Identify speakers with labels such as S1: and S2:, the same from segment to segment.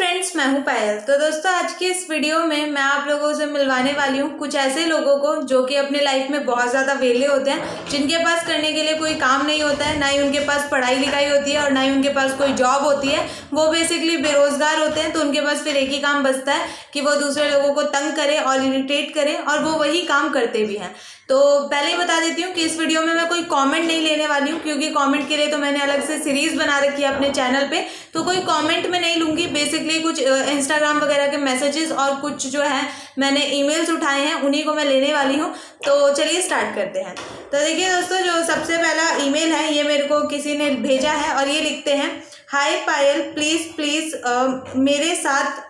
S1: Friends, मैं हूं पायल। तो दोस्तों, आज की इस वीडियो में मैं आप लोगों से मिलवाने वाली हूं कुछ ऐसे लोगों को जो कि अपने लाइफ में बहुत ज़्यादा वेले होते हैं, जिनके पास करने के लिए कोई काम नहीं होता है, ना ही उनके पास पढ़ाई लिखाई होती है और ना ही उनके पास कोई जॉब होती है। वो बेसिकली बेरोजगार होते हैं। तो उनके पास फिर एक ही काम बचता है कि वो दूसरे लोगों को तंग करे और इरिटेट करे, और वो वही काम करते भी हैं। तो पहले ही बता देती हूँ कि इस वीडियो में मैं कोई कमेंट नहीं लेने वाली हूँ, क्योंकि कमेंट के लिए तो मैंने अलग से सीरीज बना रखी है अपने चैनल पे। तो कोई कमेंट में नहीं लूँगी। बेसिकली कुछ इंस्टाग्राम वगैरह के मैसेजेस और कुछ जो है मैंने ईमेल्स उठाए हैं, उन्हीं को मैं लेने वाली हूँ। तो चलिए स्टार्ट करते हैं। तो देखिए दोस्तों, जो सबसे पहला ईमेल है ये मेरे को किसी ने भेजा है और ये लिखते हैं, हाय पायल, प्लीज़ मेरे साथ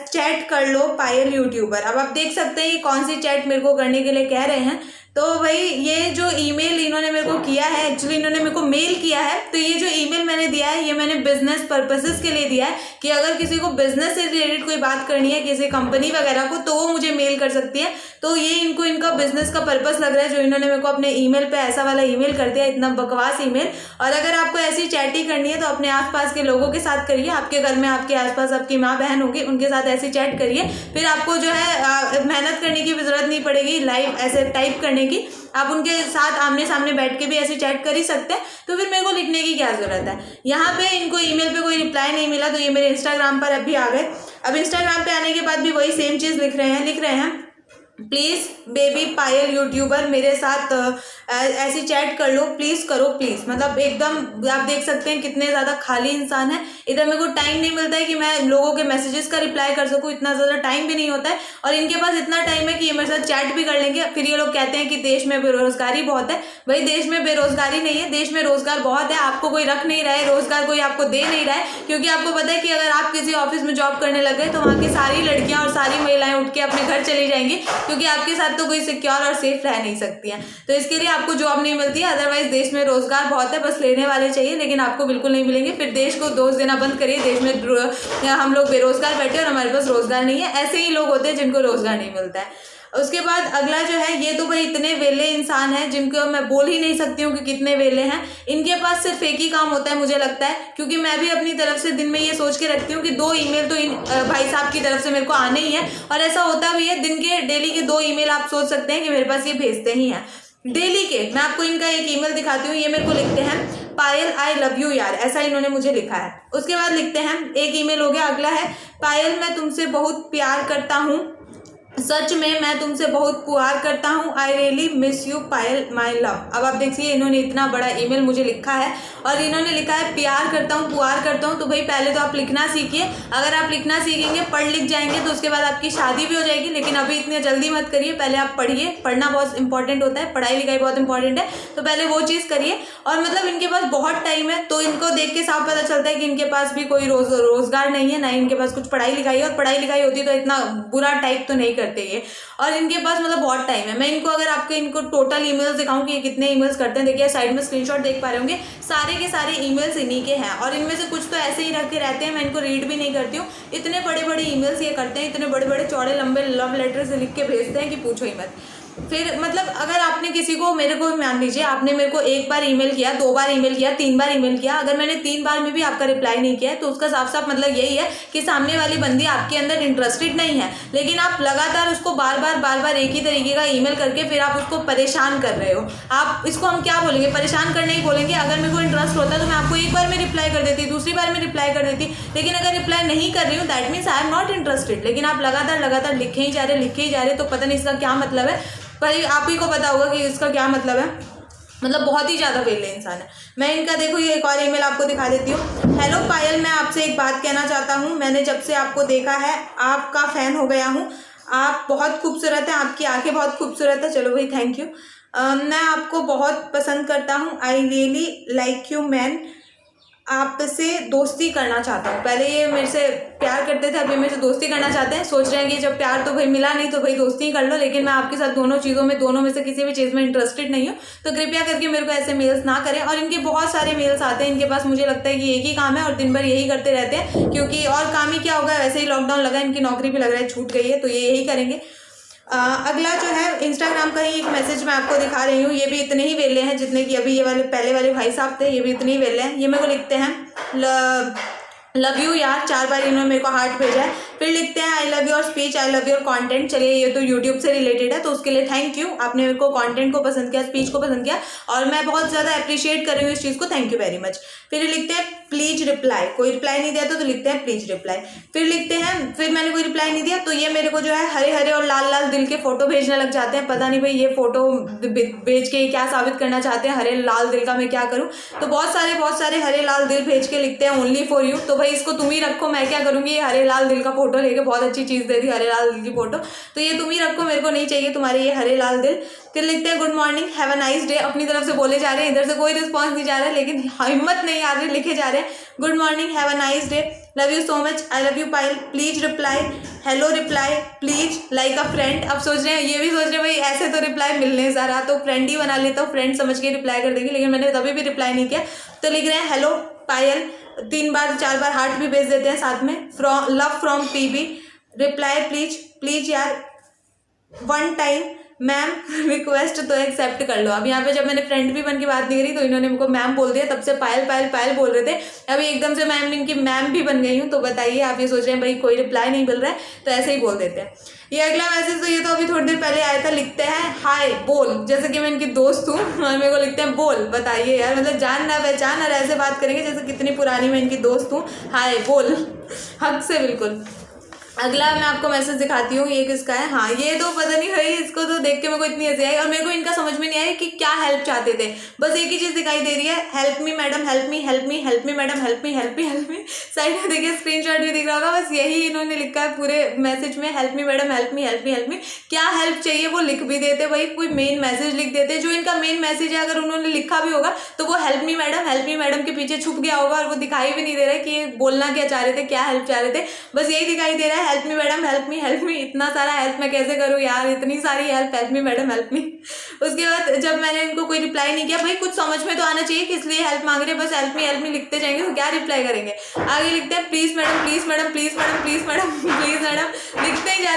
S1: चैट कर लो पायल यूट्यूबर। अब आप देख सकते हैं ये कौन सी चैट मेरे को करने के लिए कह रहे हैं। तो भाई ये जो ईमेल इन्होंने मेरे को किया है, एक्चुअली इन्होंने मेरे को मेल किया है। तो ये जो ईमेल मैंने दिया है ये मैंने बिजनेस पर्पसेस के लिए दिया है कि अगर किसी को बिजनेस से रिलेटेड कोई बात करनी है किसी कंपनी वगैरह को, तो वो मुझे मेल कर सकती है। तो ये इनको इनका बिजनेस का पर्पस लग रहा है जो इन्होंने मेरे को अपने ईमेल पे ऐसा वाला ईमेल कर दिया, इतना बकवास ईमेल। और अगर आपको ऐसी चैट ही करनी है तो अपने आसपास के लोगों के साथ करिए। आपके घर में आपके आसपास आपकी माँ बहन होगी, उनके साथ ऐसी चैट करिए। फिर आपको जो है मेहनत करने की भी जरूरत नहीं पड़ेगी लाइव ऐसे टाइप करने की। आप उनके साथ आमने सामने बैठ के भी ऐसे चैट कर ही सकते हैं। तो फिर मेरे को लिखने की क्या जरूरत है। यहाँ पे इनको ईमेल पे कोई रिप्लाई नहीं मिला, तो ये मेरे इंस्टाग्राम पर अभी आ गए। अब इंस्टाग्राम पे आने के बाद भी वही सेम चीज़ लिख रहे हैं, प्लीज़ बेबी पायल यूट्यूबर मेरे साथ ऐसी चैट कर लो, प्लीज़ करो प्लीज़। मतलब एकदम आप देख सकते हैं कितने ज़्यादा खाली इंसान है। इधर मेरे को टाइम नहीं मिलता है कि मैं लोगों के मैसेजेस का रिप्लाई कर सकूँ, इतना ज़्यादा टाइम भी नहीं होता है। और इनके पास इतना टाइम है कि ये मेरे साथ चैट भी कर लेंगे। फिर ये लोग कहते हैं कि देश में बेरोजगारी बहुत है। भाई देश में बेरोजगारी नहीं है, देश में रोजगार बहुत है। आपको कोई रख नहीं रहा है, रोजगार कोई आपको दे नहीं रहा है, क्योंकि आपको पता है कि अगर आप किसी ऑफिस में जॉब करने लग गए तो वहाँ की सारी लड़कियाँ और सारी महिलाएं उठ के अपने घर चली जाएंगी, क्योंकि आपके साथ तो कोई सिक्योर और सेफ रह नहीं सकती हैं। तो इसके लिए आपको जॉब नहीं मिलती है। अदरवाइज देश में रोजगार बहुत है, बस लेने वाले चाहिए, लेकिन आपको बिल्कुल नहीं मिलेंगे। फिर देश को दोष देना बंद करिए, देश में हम लोग बेरोजगार बैठे और हमारे पास रोजगार नहीं है। ऐसे ही लोग होते हैं जिनको रोजगार नहीं मिलता है। उसके बाद अगला जो है, ये तो भाई इतने वेले इंसान हैं जिनको मैं बोल ही नहीं सकती हूँ कि कितने वेले हैं। इनके पास सिर्फ एक ही काम होता है मुझे लगता है, क्योंकि मैं भी अपनी तरफ से दिन में ये सोच के रखती हूँ कि 2 ईमेल तो इन भाई साहब की तरफ से मेरे को आने ही है। और ऐसा होता भी है, दिन के डेली के 2 ईमेल आप सोच सकते हैं कि मेरे पास ये भेजते ही हैं डेली के। मैं आपको इनका एक ईमेल दिखाती हूँ। ये मेरे को लिखते हैं, पायल आई लव यू यार, ऐसा इन्होंने मुझे लिखा है। उसके बाद लिखते हैं, एक ईमेल हो गया। अगला है, पायल मैं तुमसे बहुत प्यार करता हूँ, सच में मैं तुमसे बहुत प्यार करता हूँ, I really miss you Payal my love. अब आप देखिए इन्होंने इतना बड़ा ईमेल मुझे लिखा है और इन्होंने लिखा है प्यार करता हूँ, प्यार करता हूँ। तो भाई पहले तो आप लिखना सीखिए। अगर आप लिखना सीखेंगे, पढ़ लिख जाएंगे, तो उसके बाद आपकी शादी भी हो जाएगी। लेकिन अभी इतनी जल्दी मत करिए, पहले आप पढ़िए। पढ़ना बहुत इंपॉर्टेंट होता है, पढ़ाई लिखाई बहुत इंपॉर्टेंट है, तो पहले वो चीज़ करिए। और मतलब इनके पास बहुत टाइम है, तो इनको देख के साफ पता चलता है कि इनके पास भी कोई रोजगार नहीं है, ना ही इनके पास कुछ पढ़ाई लिखाई है। और पढ़ाई लिखाई होती तो इतना बुरा टाइप तो नहीं करते ये। और इनके पास मतलब बहुत टाइम है। मैं इनको अगर आपके इनको टोटल ईमेल्स दिखाऊं कि ये कितने ईमेल्स करते हैं, देखिए साइड में स्क्रीनशॉट देख पा रहे होंगे, सारे के सारे ईमेल्स इन्हीं के हैं। और इनमें से कुछ तो ऐसे ही रख के रहते हैं, मैं इनको रीड भी नहीं करती हूँ। इतने बड़े बड़े ईमेल्स ये करते हैं, इतने बड़े बड़े चौड़े लंबे लव लेटर्स लिख के भेजते हैं कि पूछो ही मत। फिर मतलब अगर आपने किसी को, मेरे को मान लीजिए आपने मेरे को 1 बार ईमेल किया, 2 बार ईमेल किया, 3 बार ईमेल किया, अगर मैंने 3 बार में भी आपका रिप्लाई नहीं किया है, तो उसका साफ साफ मतलब यही है कि सामने वाली बंदी आपके अंदर इंटरेस्टेड नहीं है। लेकिन आप लगातार उसको बार बार एक ही तरीके का ईमेल करके फिर आप उसको परेशान कर रहे हो। आप इसको हम क्या बोलेंगे, परेशान करना ही बोलेंगे। अगर मेरे को इंटरेस्ट होता तो मैं आपको 1 बार में रिप्लाई कर देती, दूसरी बार में रिप्लाई कर देती। लेकिन अगर रिप्लाई नहीं कर रही हूँ, that means I am not interested. लेकिन आप लगातार लिखे ही जा रहे, तो पता नहीं इसका क्या मतलब है। पर आप ही को पता होगा कि इसका क्या मतलब है। मतलब बहुत ही ज़्यादा वेले इंसान है। मैं इनका देखो ये एक और ईमेल आपको दिखा देती हूँ। हेलो पायल, मैं आपसे एक बात कहना चाहता हूँ। मैंने जब से आपको देखा है आपका फ़ैन हो गया हूँ। आप बहुत खूबसूरत हैं, आपकी आंखें बहुत खूबसूरत है। चलो भाई, थैंक यू। मैं आपको बहुत पसंद करता हूँ, I really like you man. आपसे दोस्ती करना चाहता हूँ। पहले ये मेरे से प्यार करते थे, अभी मेरे से दोस्ती करना चाहते हैं। सोच रहे हैं कि जब प्यार तो भाई मिला नहीं तो भाई दोस्ती ही कर लो। लेकिन मैं आपके साथ दोनों में से किसी भी चीज़ में इंटरेस्टेड नहीं हूँ। तो कृपया करके मेरे को ऐसे मेल्स ना करें। और इनके बहुत सारे मेल्स आते हैं इनके पास, मुझे लगता है कि एक ही काम है और दिन भर यही करते रहते हैं, क्योंकि और काम ही क्या होगा। वैसे ही लॉकडाउन लगा, इनकी नौकरी भी लग रहा है छूट गई है, तो ये यही करेंगे। अगला जो है इंस्टाग्राम का ही एक मैसेज मैं आपको दिखा रही हूँ। ये भी इतने ही वेले हैं जितने कि अभी ये वाले पहले वाले भाई साहब थे, ये भी इतने ही वेले हैं। ये मेरे को लिखते हैं, लव यू यार 4 बार इन्होंने मेरे को हार्ट भेजा है। फिर लिखते हैं I love your speech, I love your content. चलिए ये तो यूट्यूब से रिलेटेड है तो उसके लिए थैंक यू, आपने मेरे को कंटेंट को पसंद किया, स्पीच को पसंद किया और मैं बहुत ज़्यादा अप्रिशिएट कर रही हूँ इस चीज़ को, थैंक यू वेरी मच। फिर लिखते हैं प्लीज रिप्लाई, कोई रिप्लाई नहीं दिया तो लिखते हैं प्लीज रिप्लाई। फिर लिखते हैं फिर मैंने कोई रिप्लाई नहीं दिया तो ये मेरे को जो है हरे हरे और लाल लाल दिल के फोटो भेजने लग जाते हैं। पता नहीं भाई ये फोटो भेज के क्या साबित करना चाहते हैं, हरे लाल दिल का मैं क्या करूँ। तो बहुत सारे हरे लाल दिल भेज के लिखते हैं ओनली फॉर यू। तो भाई इसको तुम ही रखो, मैं क्या करूँगी। ये हरे लाल दिल का फोटो लेके बहुत अच्छी चीज़ दे दी, हरे लाल दिल की फोटो, तो ये तुम ही रखो, मेरे को नहीं चाहिए तुम्हारे ये हरे लाल दिल। फिर लिखते हैं good morning, have a nice day. अपनी तरफ से बोले जा रहे हैं, इधर से कोई रिस्पॉन्स नहीं जा रहा है लेकिन हिम्मत नहीं आ रही, लिखे जा रहे हैं good morning, have a nice day, love you so much, I love you Payal, please reply, hello reply, please like a friend. अब सोच रहे हैं, ये भी सोच रहे हैं भाई ऐसे तो रिप्लाई मिलने सारा तो फ्रेंड ही बना लेता हूँ, फ्रेंड समझ के रिप्लाई कर देगी, लेकिन मैंने तभी भी रिप्लाई नहीं किया। तो लिख रहे हैं हेलो पायल, 3 बार 4 बार हार्ट भी भेज देते हैं साथ में, love from PB, reply please यार 1 टाइम मैम रिक्वेस्ट तो एक्सेप्ट कर लो। अब यहाँ पे जब मैंने फ्रेंड भी बन की बात नहीं करी तो इन्होंने मुझको मैम बोल दिया, तब से पायल पायल पायल बोल रहे थे, अभी एकदम से मैम इनकी मैम भी बन गई हूँ। तो बताइए आप ये सोच रहे हैं भाई कोई रिप्लाई नहीं मिल रहा है तो ऐसे ही बोल देते हैं। ये अगला मैसेज तो ये तो अभी थोड़ी देर पहले आया था, लिखते हैं हाय बोल, जैसे कि मैं इनकी दोस्त हूँ और मेरे को लिखते हैं बोल। बताइए यार, मतलब जान ना पहचान और ऐसे बात करेंगे जैसे कितनी पुरानी मैं इनकी दोस्त हूँ। हाय बोल, हक से बिल्कुल। अगला मैं आपको मैसेज दिखाती हूँ, ये किसका है। हाँ ये तो पता नहीं भाई, इसको तो देख के मेरे को इतनी हंसी आई और मेरे को इनका समझ में नहीं आया कि क्या हेल्प चाहते थे। बस एक ही चीज़ दिखाई दे रही है, help me madam, help me help me help me madam, help me help me help me. Side में देखिए स्क्रीनशॉट भी दिख रहा होगा, बस यही इन्होंने लिखा है पूरे मैसेज में, help me madam, help me help me help me. क्या हेल्प चाहिए वो लिख भी देते भाई, कोई मेन मैसेज लिख देते, जो इनका मेन मैसेज है अगर उन्होंने लिखा भी होगा तो वो हेल्प मी मैडम के पीछे छुप गया होगा और वो दिखाई भी नहीं दे रहा है कि बोलना क्या चाह रहे थे, क्या हेल्प चाह रहे थे। बस यही दिखाई दे रहा है, help me madam help me. इतना सारा हेल्प मैं कैसे करूँ यार, इतनी सारी help me madam help me. उसके बाद जब मैंने इनको कोई रिप्लाई नहीं किया, भाई कुछ समझ में तो आना चाहिए किस लिए हेल्प मांग रहे हैं, बस हेल्प मी लिखते जाएंगे तो क्या रिप्लाई करेंगे। आगे लिखते हैं please madam please madam please madam please madam please madam, लिखते ही जा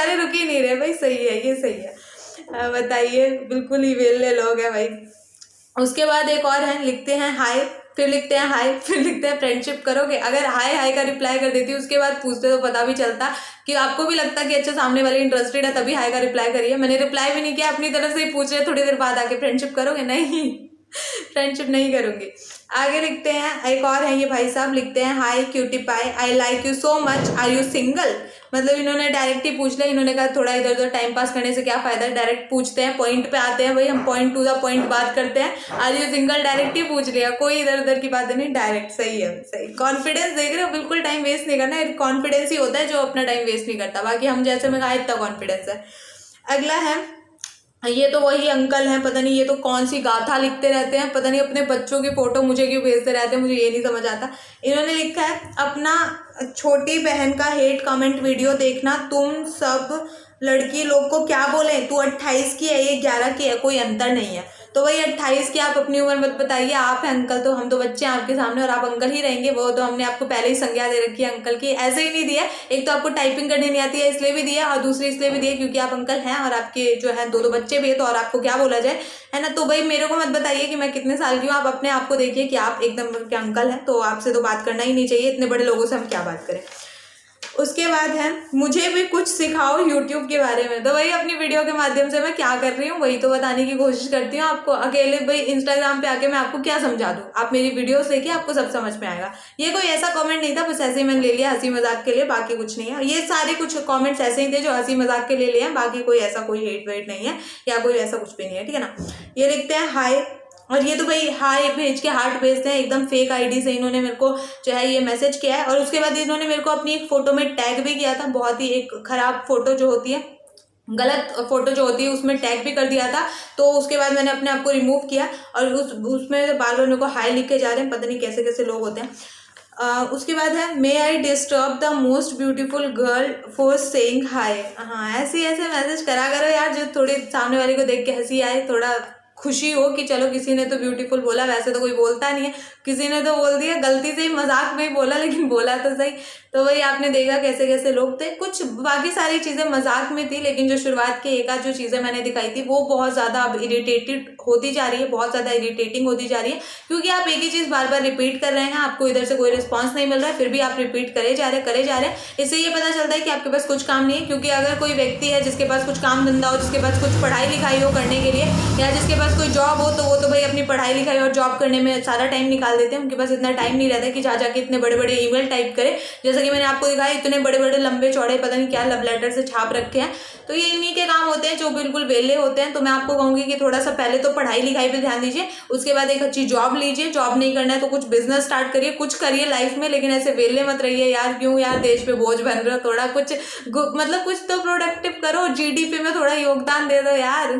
S1: रहे रुक ही नहीं रहे। भाई सही है, ये सही है। बताइए, बिल्कुल ही वेले लोग हैं भाई। उसके बाद एक और है, लिखते हैं हाय, फिर लिखते हैं हाय, फिर लिखते हैं फ्रेंडशिप करोगे। अगर हाय हाय का रिप्लाई कर देती उसके बाद पूछते तो पता भी चलता कि आपको भी लगता कि अच्छा सामने वाले इंटरेस्टेड है तभी हाय का रिप्लाई करिए। मैंने रिप्लाई भी नहीं किया, अपनी तरफ से ही पूछ रहे, थोड़ी देर बाद आके फ्रेंडशिप करोगे, नहीं फ्रेंडशिप नहीं करूंगी। आगे लिखते हैं एक और है ये भाई साहब, लिखते हैं hi cutie pie, I like you so much, are you single. मतलब इन्होंने डायरेक्ट ही पूछ लिया, इन्होंने कहा थोड़ा इधर उधर टाइम पास करने से क्या फायदा है, डायरेक्ट पूछते हैं, पॉइंट पे आते हैं भाई, हम पॉइंट टू द पॉइंट बात करते हैं। आर यू सिंगल डायरेक्ट ही पूछ लिया, कोई इधर उधर की बात नहीं, डायरेक्ट। सही है, सही कॉन्फिडेंस देख रहे हो, बिल्कुल टाइम वेस्ट नहीं करना। कॉन्फिडेंस ही होता है जो अपना टाइम वेस्ट नहीं करता, बाकी हम जैसे में कहा इतना कॉन्फिडेंस है। अगला है, ये तो वही अंकल हैं, पता नहीं ये तो कौन सी गाथा लिखते रहते हैं, पता नहीं अपने बच्चों की फोटो मुझे क्यों भेजते रहते हैं, मुझे ये नहीं समझ आता। इन्होंने लिखा है अपना छोटी बहन का हेट कमेंट वीडियो देखना, तुम सब लड़की लोग को क्या बोले, तू 28 की है, ये 11 की है, कोई अंतर नहीं है। तो भाई 28 की आप अपनी उम्र मत बताइए, आप हैं अंकल तो हम तो बच्चे हैं आपके सामने और आप अंकल ही रहेंगे। वो तो हमने आपको पहले ही संज्ञा दे रखी है अंकल की, ऐसे ही नहीं दिया, एक तो आपको टाइपिंग करनी नहीं आती है इसलिए भी दिया और दूसरी इसलिए भी दिया क्योंकि आप अंकल हैं और आपके जो है 2 बच्चे भी है, तो और आपको क्या बोला जाए, है ना। तो भाई मेरे को मत बताइए कि मैं कितने साल की हूँ, आप अपने आप को देखिए कि आप एकदम के अंकल हैं, तो आपसे तो बात करना ही नहीं चाहिए, इतने बड़े लोगों से हम क्या बात करें। उसके बाद है मुझे भी कुछ सिखाओ यूट्यूब के बारे में। तो वही अपनी वीडियो के माध्यम से मैं क्या कर रही हूँ वही तो बताने की कोशिश करती हूँ आपको। अकेले भाई इंस्टाग्राम पे आके मैं आपको क्या समझा दूँ, आप मेरी वीडियोस देखिए आपको सब समझ में आएगा। ये कोई ऐसा कमेंट नहीं था, बस ऐसे ही मैंने ले लिया हंसी मजाक के लिए, बाकी कुछ नहीं है। ये सारे कुछ कॉमेंट्स ऐसे ही थे जो हंसी मजाक के लिए हैं, बाकी कोई ऐसा कोई हेट वेट नहीं है या कोई ऐसा कुछ भी नहीं है, ठीक है ना। ये लिखते हैं हाय, और ये तो भाई हाय भेज के हार्ट भेजते हैं, एकदम फेक आईडी से इन्होंने मेरे को जो है ये मैसेज किया है। और उसके बाद इन्होंने मेरे को अपनी एक फ़ोटो में टैग भी किया था, बहुत ही एक ख़राब फोटो जो होती है, गलत फोटो जो होती है उसमें टैग भी कर दिया था। तो उसके बाद मैंने अपने आप को रिमूव किया और उसमें बार बार मेरे को हाय लिख के जा रहे हैं, पता नहीं कैसे कैसे लोग होते हैं। उसके बाद है may I disturb the most beautiful girl for saying hi. हाँ ऐसे मैसेज करा करो यार जो थोड़ी सामने वाले को देख के हंसी आए, थोड़ा खुशी हो कि चलो किसी ने तो ब्यूटीफुल बोला, वैसे तो कोई बोलता नहीं है, किसी ने तो बोल दिया, गलती से ही मजाक में ही बोला लेकिन बोला तो सही। तो वही आपने देखा कैसे कैसे लोग थे, कुछ बाकी सारी चीज़ें मजाक में थी, लेकिन जो शुरुआत के एक आध जो चीज़ें मैंने दिखाई थी वो बहुत ज़्यादा अब इरिटेटेड होती जा रही है, बहुत ज़्यादा इरिटेटिंग होती जा रही है, क्योंकि आप एक ही चीज़ बार बार रिपीट कर रहे हैं, आपको इधर से कोई रिस्पॉन्स नहीं मिल रहा है, फिर भी आप रिपीट करे जा रहे हैं। इससे ये पता चलता है कि आपके पास कुछ काम नहीं है, क्योंकि अगर कोई व्यक्ति है जिसके पास कुछ काम धंधा हो, जिसके पास कुछ पढ़ाई लिखाई हो करने के लिए, या जिसके पास कोई जॉब हो, तो वो तो भाई अपनी पढ़ाई लिखाई और जॉब करने में सारा टाइम निकाल देते हैं। उनके पास इतना टाइम नहीं रहता कि जा जाके इतने बड़े बड़े ईमेल टाइप करे, जैसा कि मैंने आपको दिखाया, इतने बड़े बड़े लंबे चौड़े पता नहीं क्या लव लेटर से छाप रखे हैं। तो ये इन्हीं के काम होते हैं जो बिल्कुल वेले होते हैं। तो मैं आपको कहूँगी कि थोड़ा सा पहले तो पढ़ाई लिखाई पे ध्यान दीजिए, उसके बाद एक अच्छी जॉब लीजिए, जॉब नहीं करना है तो कुछ बिजनेस स्टार्ट करिए, कुछ करिए लाइफ में, लेकिन ऐसे वेले मत रहिए यार। क्यों यार देश पे बोझ बन रहे हो, थोड़ा कुछ मतलब कुछ तो प्रोडक्टिव करो, जीडीपी में थोड़ा योगदान दे दो यार।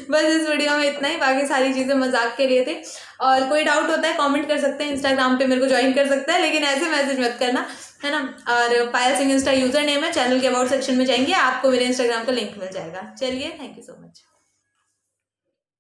S1: बस इस वीडियो में इतना ही, बाकी सारी चीज़ें मजाक के लिए थे। और कोई डाउट होता है कमेंट कर सकते हैं, इंस्टाग्राम पे मेरे को ज्वाइन कर सकता है, लेकिन ऐसे मैसेज मत करना, है ना। और पायल सिंह इंस्टा यूजर नेम है, चैनल के अबाउट सेक्शन में जाएंगे, आपको मेरे इंस्टाग्राम का लिंक मिल जाएगा। चलिए, थैंक यू सो मच।